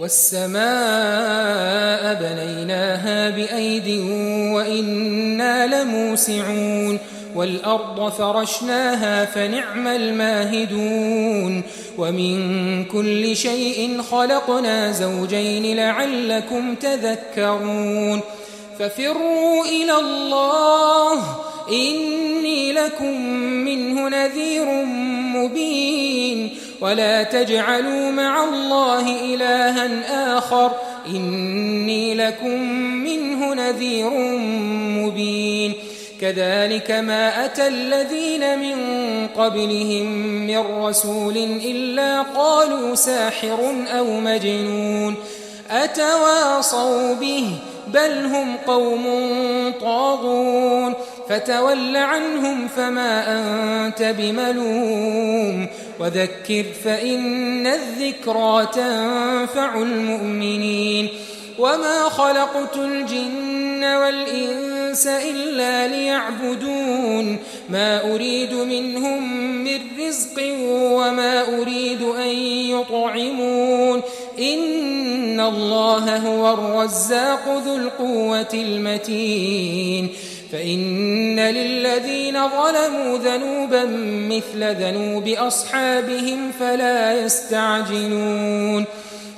والسماء بنيناها بأيد وإنا لموسعون والأرض فرشناها فنعم الماهدون ومن كل شيء خلقنا زوجين لعلكم تذكرون ففروا إلى الله إني لكم منه نذير مبين ولا تجعلوا مع الله إلها آخر إني لكم منه نذير مبين كذلك ما أتى الذين من قبلهم من رسول إلا قالوا ساحر أو مجنون أتواصوا به بل هم قوم طاغون فتول عنهم فما أنت بملوم وذكر فإن الذكرى تنفع المؤمنين وما خلقت الجن والإنس إلا ليعبدون ما أريد منهم من رزق وما أريد أن يطعمون إن الله هو الرزاق ذو القوة المتين فإن للذين ظلموا ذنوبا مثل ذنوب أصحابهم فلا يستعجلون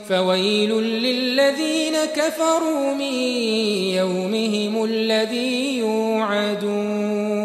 فويل للذين كفروا من يومهم الذي يوعدون